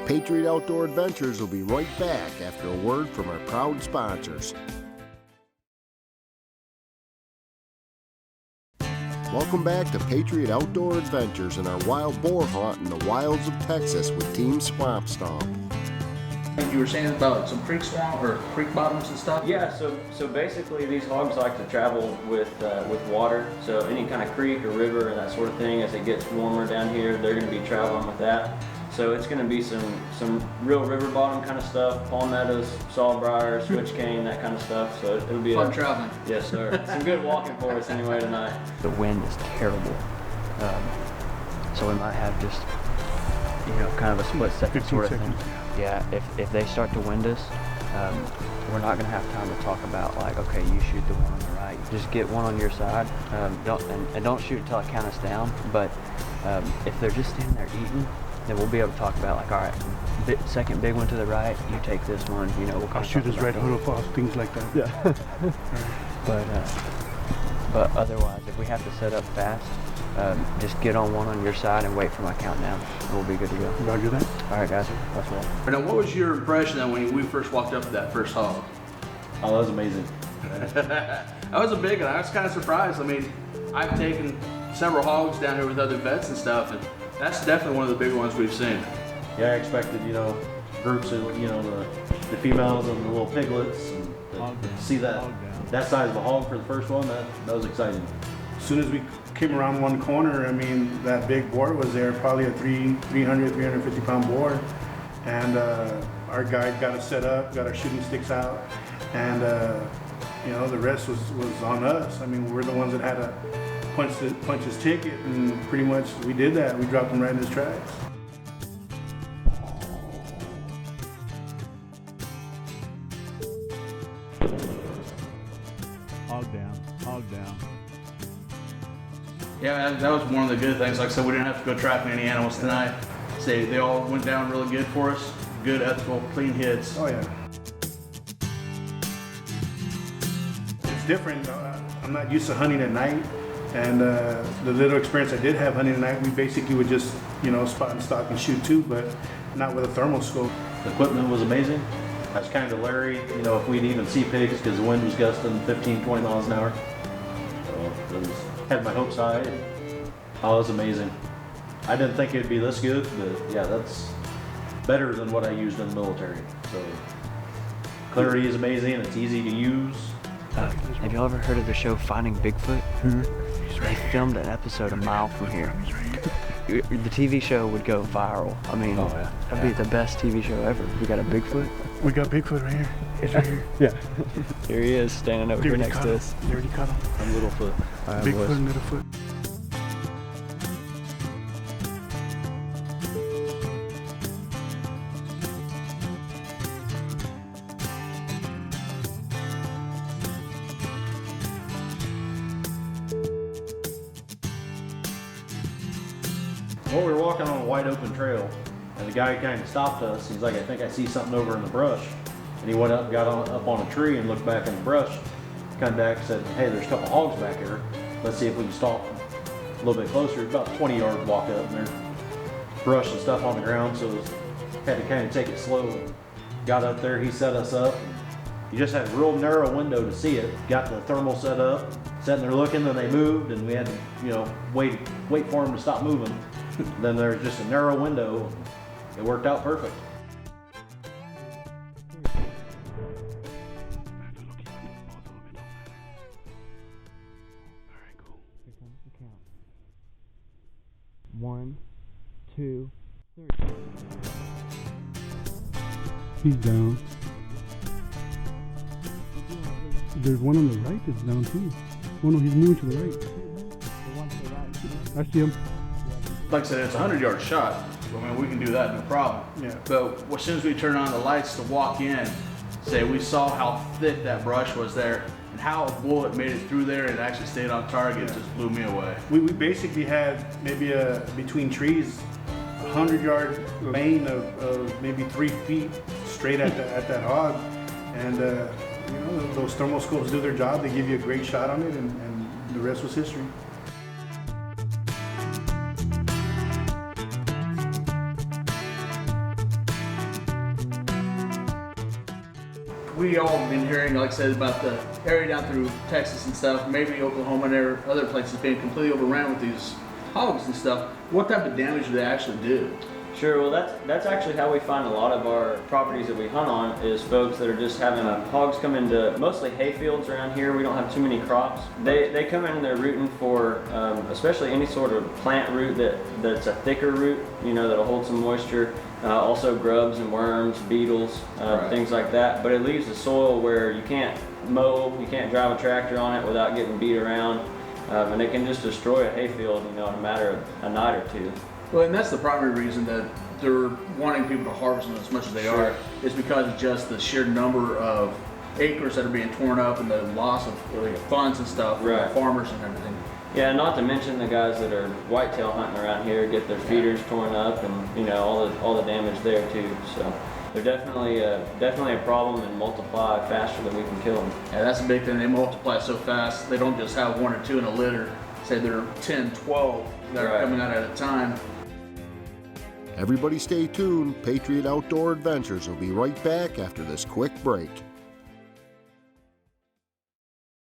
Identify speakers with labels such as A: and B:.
A: Patriot Outdoor Adventures will be right back after a word from our proud sponsors. Welcome back to Patriot Outdoor Adventures and our wild boar hunt in the wilds of Texas with Team Swamp Stomp.
B: You were saying about some creek swamp or creek bottoms and stuff?
C: Yeah, so basically these hogs like to travel with water. So any kind of creek or river and that sort of thing, as it gets warmer down here, they're going to be traveling with that. So it's going to be some real river bottom kind of stuff, palmettos, sawbriar, switch cane, that kind of stuff. So it'll be
B: fun traveling.
C: Yes, sir. Some good walking for us anyway tonight.
D: The wind is terrible, so we might have just, kind of a split second sort of thing. Yeah, if they start to wind us, we're not going to have time to talk about like, okay, you shoot the one on the right. Just get one on your side. Don't shoot until I count us down. But if they're just standing there eating, then we'll be able to talk about like, all right, second big one to the right, you take this one. We'll
E: I'll shoot his red hood off, things like that.
D: Yeah. But otherwise, if we have to set up fast, just get on one on your side and wait for my countdown, and we'll be good to go.
E: Roger that.
D: All right, guys, let's roll.
B: Now, what was your impression then when we first walked up to that first hog?
C: Oh, that was amazing.
B: That was a big one. I was kind of surprised. I mean, I've taken several hogs down here with other vets and stuff, and that's definitely one of the big ones we've seen.
F: Yeah, I expected, groups of, the females and the little piglets, and to see that size of a hog for the first one, that was exciting.
E: As soon as we came around one corner, I mean, that big boar was there, probably a 350 pound boar. And our guide got us set up, got our shooting sticks out, and the rest was on us. I mean, we're the ones that had to punch his ticket, and pretty much we did that. We dropped him right in his tracks.
G: Hog down.
B: Yeah, that was one of the good things. Like I said, we didn't have to go trapping any animals tonight. They all went down really good for us. Good, ethical, clean hits.
E: Oh yeah. It's different. I'm not used to hunting at night, and the little experience I did have hunting at night, we basically would just, spot and stalk and shoot too, but not with a thermal scope.
F: The equipment was amazing. I was kind of leery, if we'd even see pigs because the wind was gusting 15, 20 miles an hour. So had my hopes high. Oh, it was amazing. I didn't think it'd be this good, but yeah, that's better than what I used in the military. So clarity is amazing. It's easy to use.
D: Have y'all ever heard of the show Finding Bigfoot? They filmed an episode a mile from here. The TV show would go viral. I mean, that'd be the best TV show ever. We got a Bigfoot.
E: We got Bigfoot right here. He's right here.
D: Yeah. Here he is, standing over here next to us.
E: You already caught him.
F: I'm Littlefoot.
E: Bigfoot and Littlefoot.
F: Well, we were walking on a wide open trail, and the guy kind of stopped us. He's like, I think I see something over in the brush. And he went up, got up on a tree and looked back in the brush. Come back and said, hey, there's a couple hogs back here. Let's see if we can stalk a little bit closer. About 20 yard walk up, and there's brush and stuff on the ground, so had to kind of take it slow. Got up there, he set us up. He just had a real narrow window to see it. Got the thermal set up, sitting there looking, and they moved, and we had to, wait for them to stop moving. Then there's just a narrow window. It worked out perfect.
D: One, two, three.
E: He's down. There's one on the right that's down too. Oh no, he's moving to the right. I see him.
B: Like I said, it's a 100-yard shot. I mean, we can do that, no problem.
E: Yeah.
B: But as soon as we turn on the lights to walk in, we saw how thick that brush was there, and how a bullet made it through there and actually stayed on target. Just blew me away.
E: We basically had maybe between trees, 100-yard lane of maybe 3 feet straight at that hog, and those thermal scopes do their job. They give you a great shot on it, and the rest was history.
B: we all have been hearing, like I said, about the area down through Texas and stuff, maybe Oklahoma and other places being completely overrun with these hogs and stuff. What type of damage do they actually do?
C: Sure, well that's actually how we find a lot of our properties that we hunt on, is folks that are just having hogs come into mostly hay fields around here. We don't have too many crops. They come in and they're rooting for especially any sort of plant root that's a thicker root, you know, that'll hold some moisture. Also grubs and worms, beetles, things like that. But it leaves the soil where you can't mow, you can't drive a tractor on it without getting beat around. And it can just destroy a hay field, you know, in a matter of a night or two.
B: Well, and that's the primary reason that they're wanting people to harvest them as much as they are, is because of just the sheer number of acres that are being torn up and the loss of funds and stuff for the farmers and everything.
C: Yeah, not to mention the guys that are whitetail hunting around here get their feeders torn up, and you know all the damage there too. So they're definitely a problem, and multiply faster than we can kill them.
B: Yeah, that's a big thing. They multiply so fast. They don't just have 1 or 2 in a litter. Say there are 10, 12 that are coming out at a time.
A: Everybody stay tuned. Patriot Outdoor Adventures will be right back after this quick break.